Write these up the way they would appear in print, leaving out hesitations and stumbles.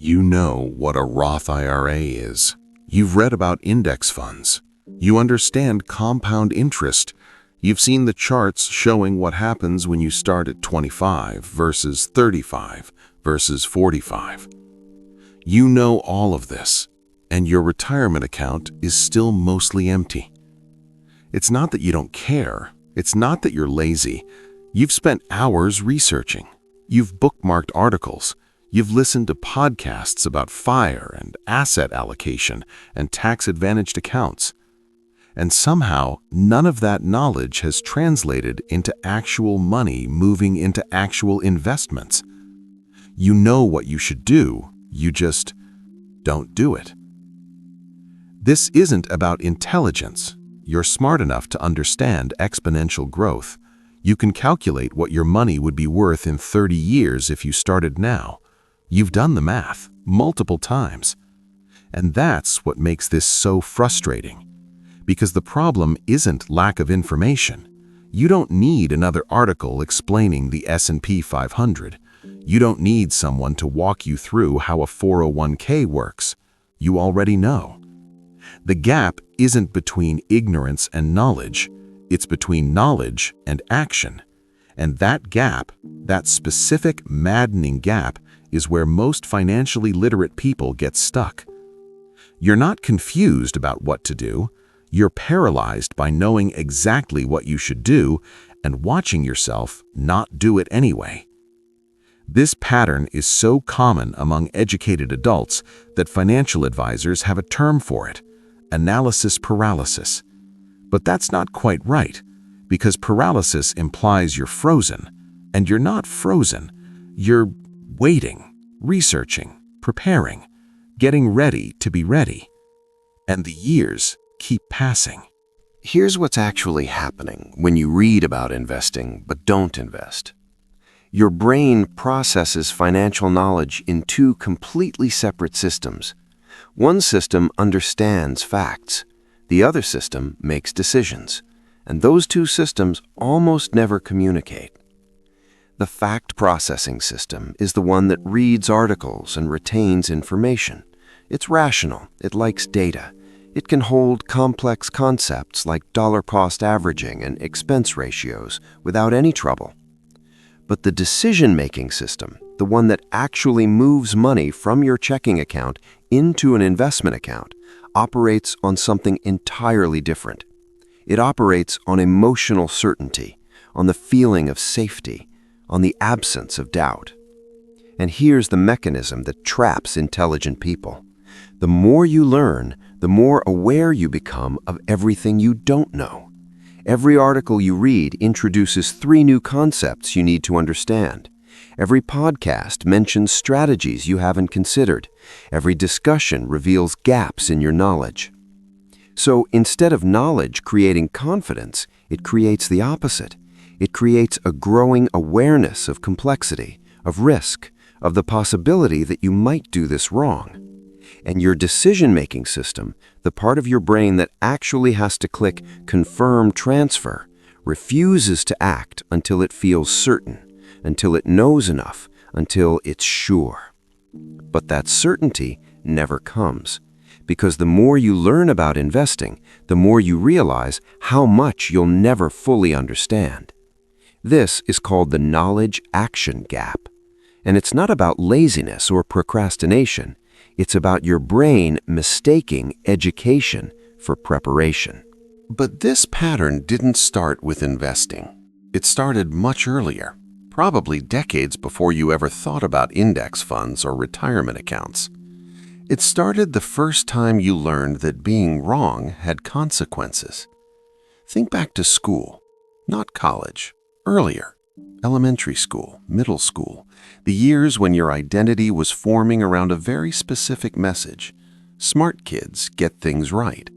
You know what a Roth IRA is. You've read about index funds. You understand compound interest. You've seen the charts showing what happens when you start at 25 versus 35 versus 45. You know all of this, and your retirement account is still mostly empty. It's not that you don't care. It's not that you're lazy. You've spent hours researching. You've bookmarked articles. You've listened to podcasts about FIRE and asset allocation and tax-advantaged accounts. And somehow, none of that knowledge has translated into actual money moving into actual investments. You know what you should do, you just don't do it. This isn't about intelligence. You're smart enough to understand exponential growth. You can calculate what your money would be worth in 30 years if you started now. You've done the math multiple times. And that's what makes this so frustrating. Because the problem isn't lack of information. You don't need another article explaining the S&P 500. You don't need someone to walk you through how a 401k works. You already know. The gap isn't between ignorance and knowledge. It's between knowledge and action. And that gap, that specific maddening gap, is where most financially literate people get stuck. You're not confused about what to do. You're paralyzed by knowing exactly what you should do and watching yourself not do it anyway. This pattern is so common among educated adults that financial advisors have a term for it: analysis paralysis. But that's not quite right, because paralysis implies you're frozen, and you're not frozen. You're waiting, researching, preparing, getting ready to be ready. And the years keep passing. Here's what's actually happening when you read about investing but don't invest. Your brain processes financial knowledge in two completely separate systems. One system understands facts. The other system makes decisions. And those two systems almost never communicate. The fact processing system is the one that reads articles and retains information. It's rational. It likes data. It can hold complex concepts like dollar-cost averaging and expense ratios without any trouble. But the decision-making system, the one that actually moves money from your checking account into an investment account, operates on something entirely different. It operates on emotional certainty, on the feeling of safety, on the absence of doubt. And here's the mechanism that traps intelligent people. The more you learn, the more aware you become of everything you don't know. Every article you read introduces 3 new concepts you need to understand. Every podcast mentions strategies you haven't considered. Every discussion reveals gaps in your knowledge. So instead of knowledge creating confidence, it creates the opposite. It creates a growing awareness of complexity, of risk, of the possibility that you might do this wrong. And your decision-making system, the part of your brain that actually has to click confirm transfer, refuses to act until it feels certain, until it knows enough, until it's sure. But that certainty never comes, because the more you learn about investing, the more you realize how much you'll never fully understand. This is called the knowledge-action gap. And it's not about laziness or procrastination. It's about your brain mistaking education for preparation. But this pattern didn't start with investing. It started much earlier, probably decades before you ever thought about index funds or retirement accounts. It started the first time you learned that being wrong had consequences. Think back to school, not college, earlier. Elementary school, middle school, the years when your identity was forming around a very specific message. Smart kids get things right.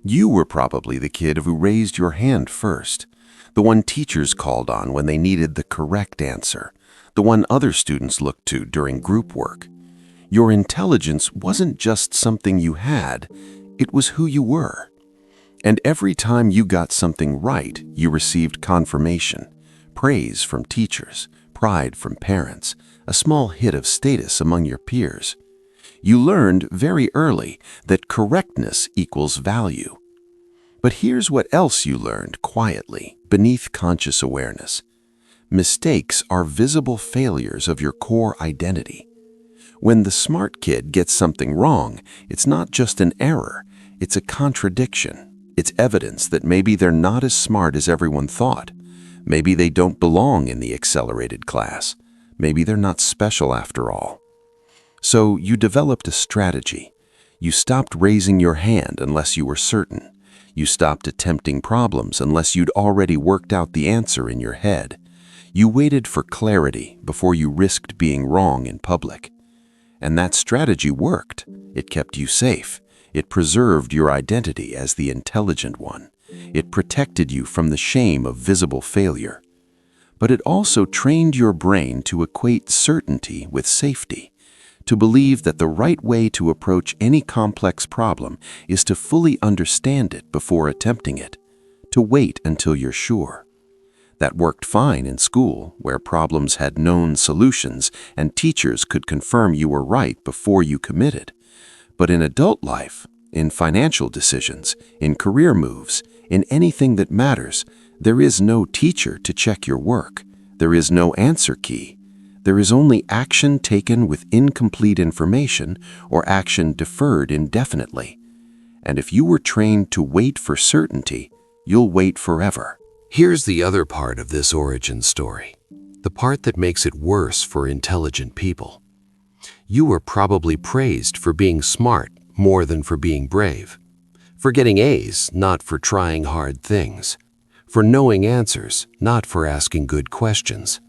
You were probably the kid who raised your hand first, the one teachers called on when they needed the correct answer, the one other students looked to during group work. Your intelligence wasn't just something you had, it was who you were. And every time you got something right, you received confirmation. Praise from teachers, pride from parents, a small hit of status among your peers. You learned very early that correctness equals value. But here's what else you learned quietly, beneath conscious awareness. Mistakes are visible failures of your core identity. When the smart kid gets something wrong, it's not just an error, it's a contradiction. It's evidence that maybe they're not as smart as everyone thought. Maybe they don't belong in the accelerated class. Maybe they're not special after all. So you developed a strategy. You stopped raising your hand unless you were certain. You stopped attempting problems unless you'd already worked out the answer in your head. You waited for clarity before you risked being wrong in public. And that strategy worked. It kept you safe. It preserved your identity as the intelligent one. It protected you from the shame of visible failure. But it also trained your brain to equate certainty with safety, to believe that the right way to approach any complex problem is to fully understand it before attempting it, to wait until you're sure. That worked fine in school, where problems had known solutions and teachers could confirm you were right before you committed. But in adult life, in financial decisions, in career moves, in anything that matters, there is no teacher to check your work. There is no answer key. There is only action taken with incomplete information or action deferred indefinitely. And if you were trained to wait for certainty, you'll wait forever. Here's the other part of this origin story, the part that makes it worse for intelligent people. You were probably praised for being smart more than for being brave, for getting A's, not for trying hard things, for knowing answers, not for asking good questions.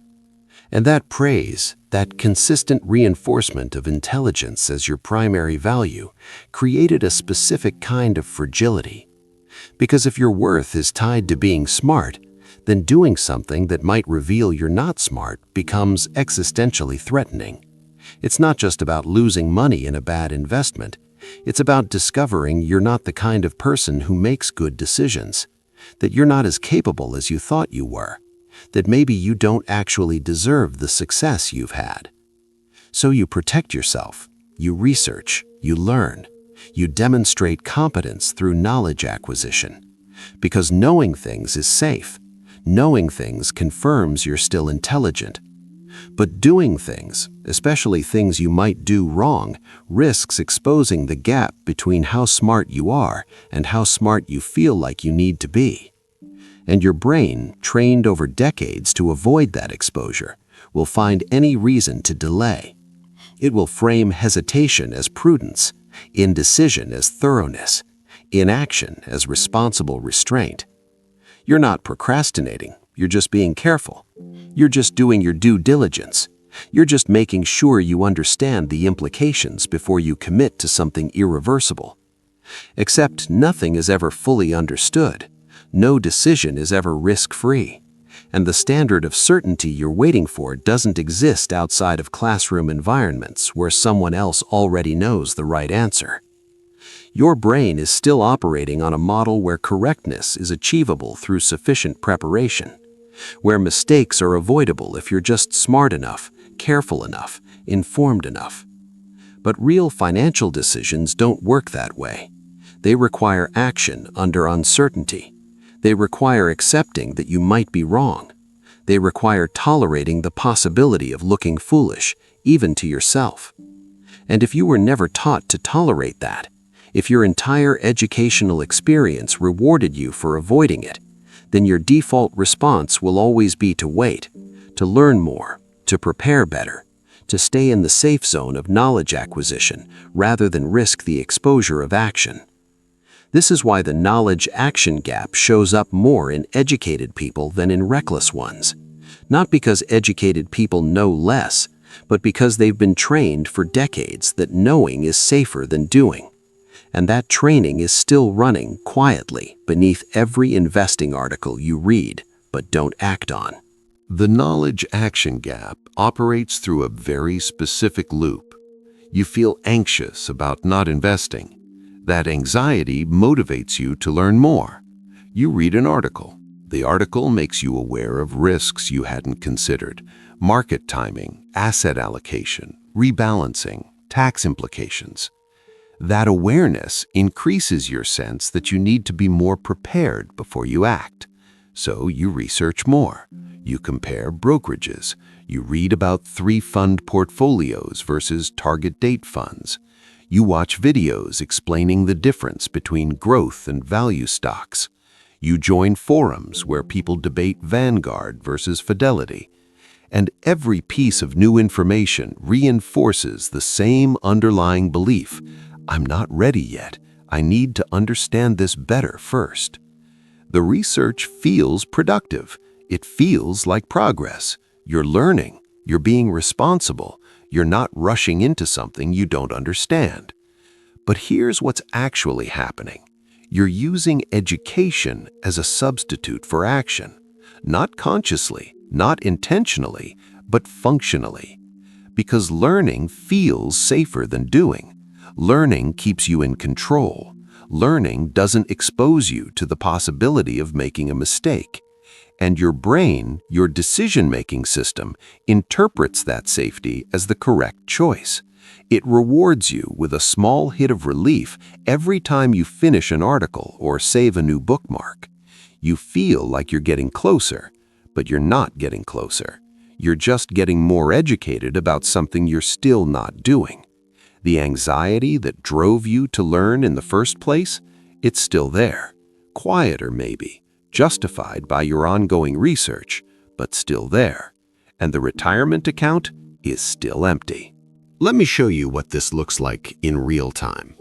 And that praise, that consistent reinforcement of intelligence as your primary value, created a specific kind of fragility. Because if your worth is tied to being smart, then doing something that might reveal you're not smart becomes existentially threatening. It's not just about losing money in a bad investment. It's about discovering you're not the kind of person who makes good decisions, that you're not as capable as you thought you were, that maybe you don't actually deserve the success you've had. So you protect yourself, you research, you learn, you demonstrate competence through knowledge acquisition. Because knowing things is safe. Knowing things confirms you're still intelligent. But doing things, especially things you might do wrong, risks exposing the gap between how smart you are and how smart you feel like you need to be. And your brain, trained over decades to avoid that exposure, will find any reason to delay. It will frame hesitation as prudence, indecision as thoroughness, inaction as responsible restraint. You're not procrastinating, you're just being careful. You're just doing your due diligence. You're just making sure you understand the implications before you commit to something irreversible. Except nothing is ever fully understood. No decision is ever risk-free. And the standard of certainty you're waiting for doesn't exist outside of classroom environments where someone else already knows the right answer. Your brain is still operating on a model where correctness is achievable through sufficient preparation, where mistakes are avoidable if you're just smart enough, careful enough, informed enough. But real financial decisions don't work that way. They require action under uncertainty. They require accepting that you might be wrong. They require tolerating the possibility of looking foolish, even to yourself. And if you were never taught to tolerate that, if your entire educational experience rewarded you for avoiding it, then your default response will always be to wait, to learn more, to prepare better, to stay in the safe zone of knowledge acquisition rather than risk the exposure of action. This is why the knowledge-action gap shows up more in educated people than in reckless ones. Not because educated people know less, but because they've been trained for decades that knowing is safer than doing. And that training is still running quietly beneath every investing article you read but don't act on. The knowledge-action gap operates through a very specific loop. You feel anxious about not investing. That anxiety motivates you to learn more. You read an article. The article makes you aware of risks you hadn't considered: market timing, asset allocation, rebalancing, tax implications. That awareness increases your sense that you need to be more prepared before you act. So you research more. You compare brokerages. You read about 3-fund portfolios versus target date funds. You watch videos explaining the difference between growth and value stocks. You join forums where people debate Vanguard versus Fidelity. And every piece of new information reinforces the same underlying belief: I'm not ready yet. I need to understand this better first. The research feels productive. It feels like progress. You're learning. You're being responsible. You're not rushing into something you don't understand. But here's what's actually happening. You're using education as a substitute for action. Not consciously, not intentionally, but functionally. Because learning feels safer than doing. Learning keeps you in control. Learning doesn't expose you to the possibility of making a mistake. And your brain, your decision-making system, interprets that safety as the correct choice. It rewards you with a small hit of relief every time you finish an article or save a new bookmark. You feel like you're getting closer, but you're not getting closer. You're just getting more educated about something you're still not doing. The anxiety that drove you to learn in the first place, it's still there. Quieter maybe, justified by your ongoing research, but still there. And the retirement account is still empty. Let me show you what this looks like in real time.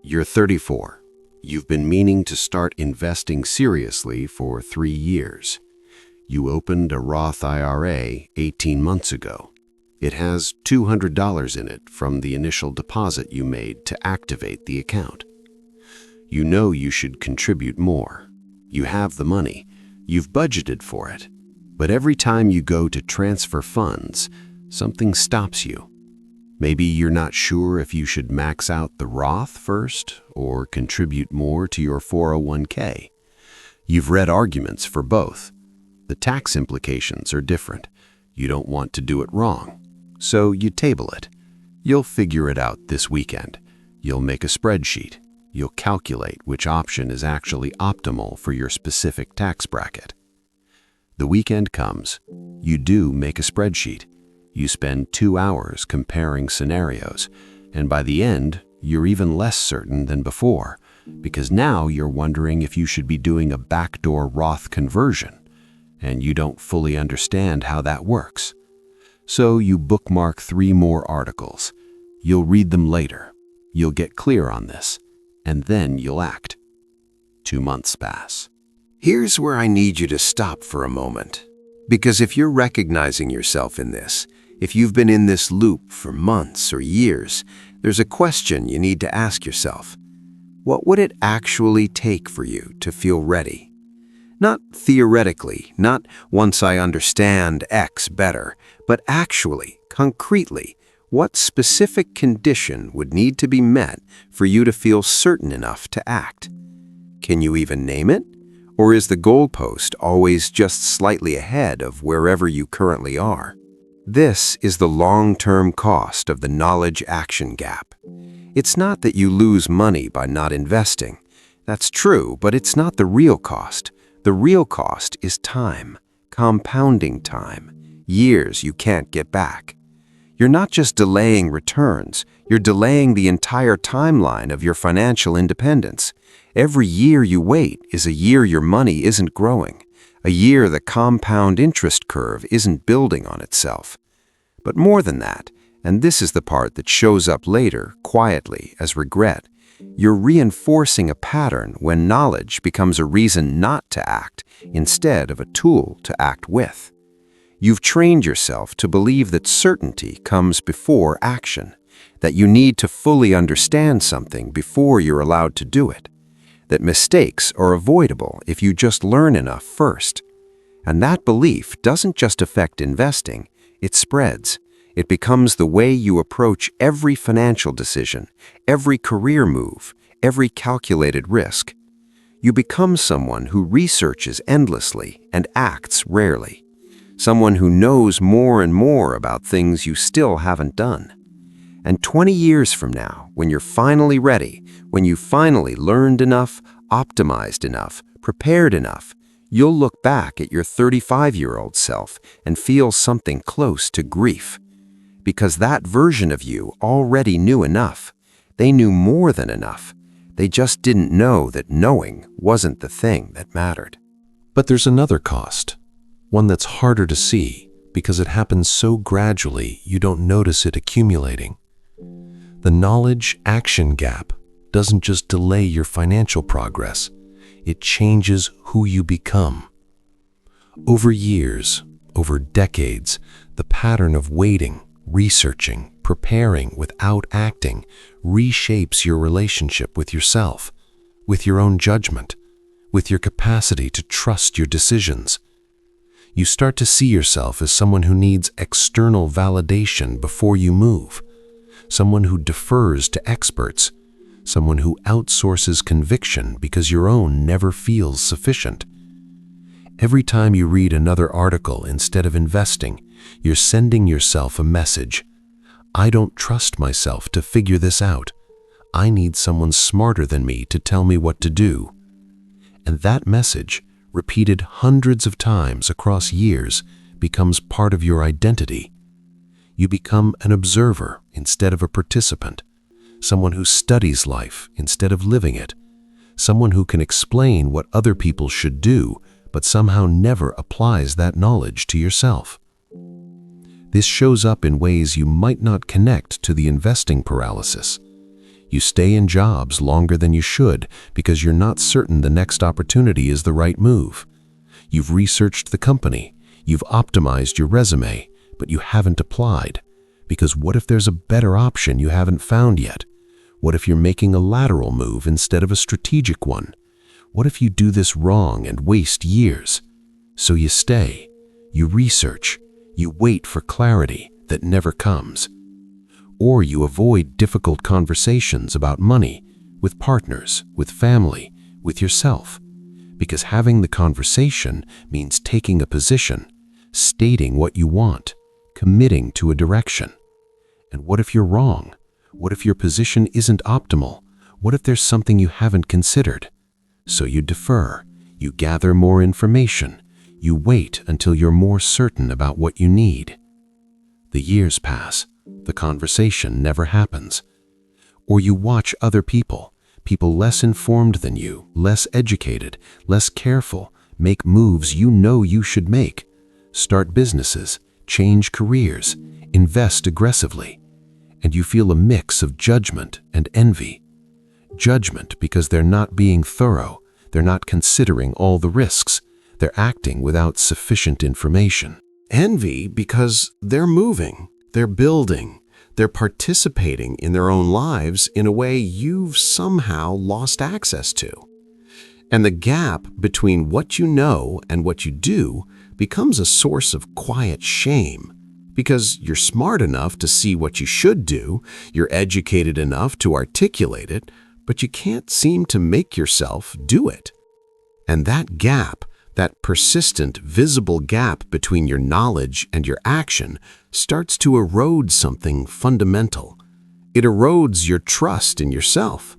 You're 34. You've been meaning to start investing seriously for 3 years. You opened a Roth IRA 18 months ago. It has $200 in it from the initial deposit you made to activate the account. You know you should contribute more. You have the money. You've budgeted for it. But every time you go to transfer funds, something stops you. Maybe you're not sure if you should max out the Roth first or contribute more to your 401k. You've read arguments for both. The tax implications are different. You don't want to do it wrong. So you table it. You'll figure it out this weekend. You'll make a spreadsheet. You'll calculate which option is actually optimal for your specific tax bracket. The weekend comes. You do make a spreadsheet. You spend 2 hours comparing scenarios, and by the end, you're even less certain than before, because now you're wondering if you should be doing a backdoor Roth conversion, and you don't fully understand how that works. So you bookmark 3 more articles. You'll read them later. You'll get clear on this, and then you'll act. 2 months pass. Here's where I need you to stop for a moment. Because if you're recognizing yourself in this, if you've been in this loop for months or years, there's a question you need to ask yourself. What would it actually take for you to feel ready? Not theoretically, not once I understand X better, but actually, concretely, what specific condition would need to be met for you to feel certain enough to act? Can you even name it? Or is the goalpost always just slightly ahead of wherever you currently are? This is the long-term cost of the knowledge-action gap. It's not that you lose money by not investing. That's true, but it's not the real cost. The real cost is time, compounding time, years you can't get back. You're not just delaying returns, you're delaying the entire timeline of your financial independence. Every year you wait is a year your money isn't growing, a year the compound interest curve isn't building on itself. But more than that, and this is the part that shows up later, quietly, as regret, you're reinforcing a pattern when knowledge becomes a reason not to act instead of a tool to act with. You've trained yourself to believe that certainty comes before action, that you need to fully understand something before you're allowed to do it, that mistakes are avoidable if you just learn enough first. And that belief doesn't just affect investing, it spreads. It becomes the way you approach every financial decision, every career move, every calculated risk. You become someone who researches endlessly and acts rarely. Someone who knows more and more about things you still haven't done. And 20 years from now, when you're finally ready, when you finally learned enough, optimized enough, prepared enough, you'll look back at your 35-year-old self and feel something close to grief. Because that version of you already knew enough. They knew more than enough. They just didn't know that knowing wasn't the thing that mattered. But there's another cost, one that's harder to see because it happens so gradually you don't notice it accumulating. The knowledge-action gap doesn't just delay your financial progress, it changes who you become. Over years, over decades, the pattern of waiting, researching, preparing without acting reshapes your relationship with yourself, with your own judgment, with your capacity to trust your decisions. You start to see yourself as someone who needs external validation before you move, someone who defers to experts, someone who outsources conviction because your own never feels sufficient. Every time you read another article instead of investing, you're sending yourself a message. I don't trust myself to figure this out. I need someone smarter than me to tell me what to do. And that message, repeated hundreds of times across years, becomes part of your identity. You become an observer instead of a participant, someone who studies life instead of living it, someone who can explain what other people should do, but somehow never applies that knowledge to yourself. This shows up in ways you might not connect to the investing paralysis. You stay in jobs longer than you should because you're not certain the next opportunity is the right move. You've researched the company, you've optimized your resume, but you haven't applied. Because what if there's a better option you haven't found yet? What if you're making a lateral move instead of a strategic one? What if you do this wrong and waste years? So you stay, you research, you wait for clarity that never comes. Or you avoid difficult conversations about money with partners, with family, with yourself. Because having the conversation means taking a position, stating what you want, committing to a direction. And what if you're wrong? What if your position isn't optimal? What if there's something you haven't considered? So you defer, you gather more information, you wait until you're more certain about what you need. The years pass, the conversation never happens. Or you watch other people less informed than you, less educated, less careful, make moves you know you should make, start businesses, change careers, invest aggressively, and you feel a mix of judgment and envy. Judgment because they're not being thorough, they're not considering all the risks, they're acting without sufficient information. Envy because they're moving, they're building, they're participating in their own lives in a way you've somehow lost access to. And the gap between what you know and what you do becomes a source of quiet shame. Because you're smart enough to see what you should do, you're educated enough to articulate it, but you can't seem to make yourself do it. And that gap, that persistent, visible gap between your knowledge and your action, starts to erode something fundamental. It erodes your trust in yourself.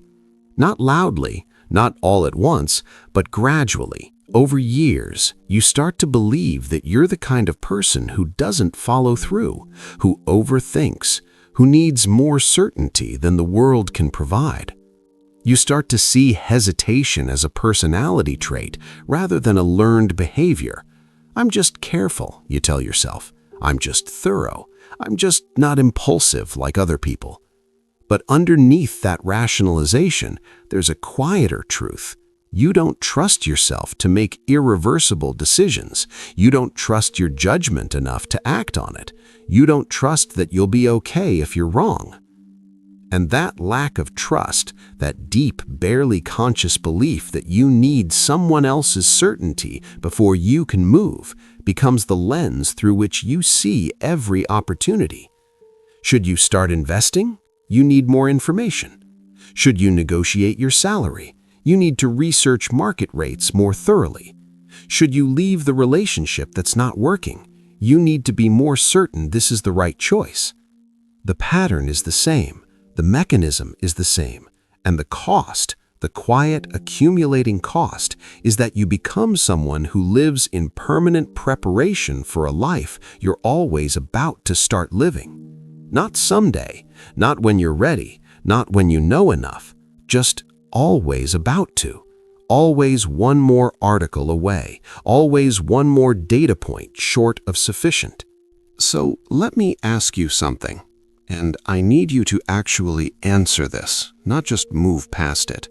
Not loudly, not all at once, but gradually. Over years, you start to believe that you're the kind of person who doesn't follow through, who overthinks, who needs more certainty than the world can provide. You start to see hesitation as a personality trait rather than a learned behavior. I'm just careful, you tell yourself. I'm just thorough. I'm just not impulsive like other people. But underneath that rationalization, there's a quieter truth. You don't trust yourself to make irreversible decisions. You don't trust your judgment enough to act on it. You don't trust that you'll be okay if you're wrong. And that lack of trust, that deep, barely conscious belief that you need someone else's certainty before you can move, becomes the lens through which you see every opportunity. Should you start investing? You need more information. Should you negotiate your salary? You need to research market rates more thoroughly. Should you leave the relationship that's not working, you need to be more certain this is the right choice. The pattern is the same, the mechanism is the same, and the cost, the quiet accumulating cost, is that you become someone who lives in permanent preparation for a life you're always about to start living. Not someday, not when you're ready, not when you know enough, just always about to. Always one more article away, always one more data point short of sufficient. So let me ask you something, and I need you to actually answer this, not just move past it.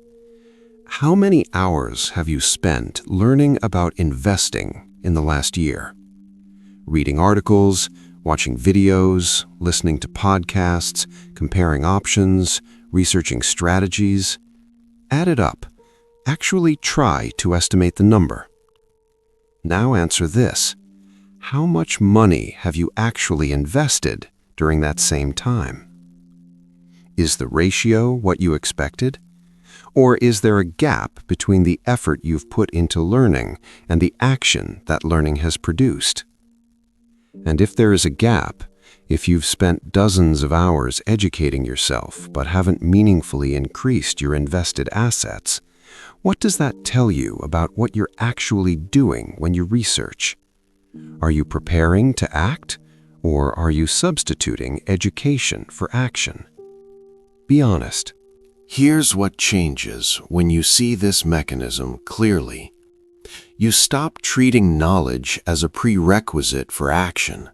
How many hours have you spent learning about investing in the last year? Reading articles, watching videos, listening to podcasts, comparing options, researching strategies. Add it up. Actually try to estimate the number. Now answer this. How much money have you actually invested during that same time? Is the ratio what you expected? Or is there a gap between the effort you've put into learning and the action that learning has produced? And if there is a gap, if you've spent dozens of hours educating yourself but haven't meaningfully increased your invested assets, what does that tell you about what you're actually doing when you research? Are you preparing to act, or are you substituting education for action? Be honest. Here's what changes when you see this mechanism clearly. You stop treating knowledge as a prerequisite for action.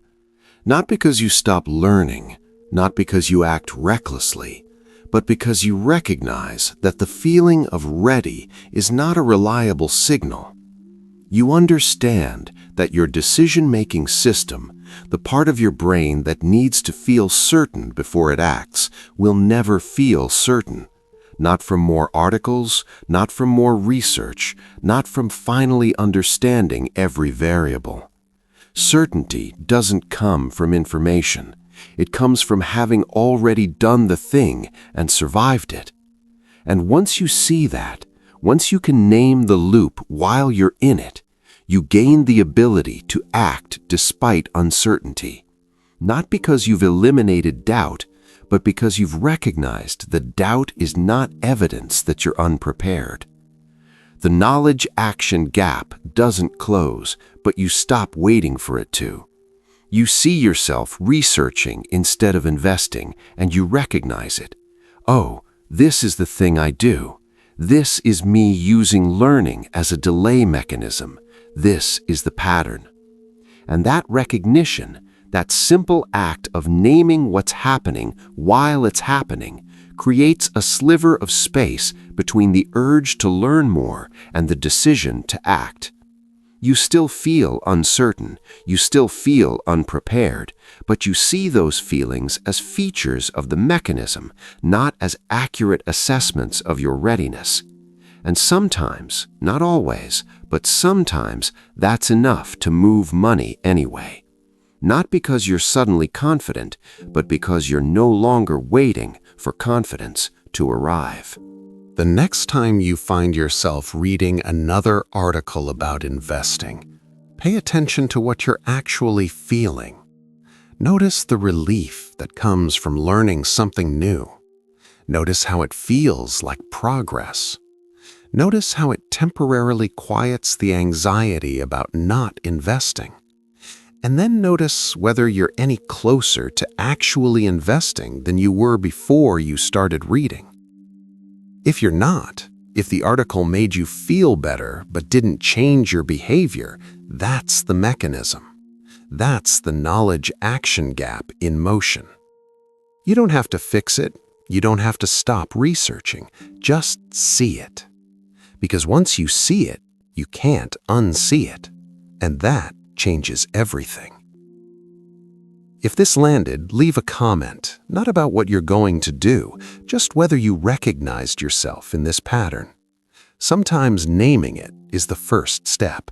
Not because you stop learning, not because you act recklessly, but because you recognize that the feeling of ready is not a reliable signal. You understand that your decision-making system, the part of your brain that needs to feel certain before it acts, will never feel certain. Not from more articles, not from more research, not from finally understanding every variable. Certainty doesn't come from information. It comes from having already done the thing and survived it. And once you see that, once you can name the loop while you're in it, you gain the ability to act despite uncertainty. Not because you've eliminated doubt, but because you've recognized that doubt is not evidence that you're unprepared. The knowledge-action gap doesn't close, but you stop waiting for it to. You see yourself researching instead of investing, and you recognize it. Oh, this is the thing I do. This is me using learning as a delay mechanism. This is the pattern. And that recognition, that simple act of naming what's happening while it's happening, creates a sliver of space between the urge to learn more and the decision to act. You still feel uncertain, you still feel unprepared, but you see those feelings as features of the mechanism, not as accurate assessments of your readiness. And sometimes, not always, but sometimes that's enough to move money anyway. Not because you're suddenly confident, but because you're no longer waiting for confidence to arrive. The next time you find yourself reading another article about investing, pay attention to what you're actually feeling. Notice the relief that comes from learning something new. Notice how it feels like progress. Notice how it temporarily quiets the anxiety about not investing. And then notice whether you're any closer to actually investing than you were before you started reading. If you're not, if the article made you feel better but didn't change your behavior, that's the mechanism. That's the knowledge-action gap in motion. You don't have to fix it. You don't have to stop researching. Just see it. Because once you see it, you can't unsee it. And that changes everything. If this landed, leave a comment, not about what you're going to do, just whether you recognized yourself in this pattern. Sometimes naming it is the first step.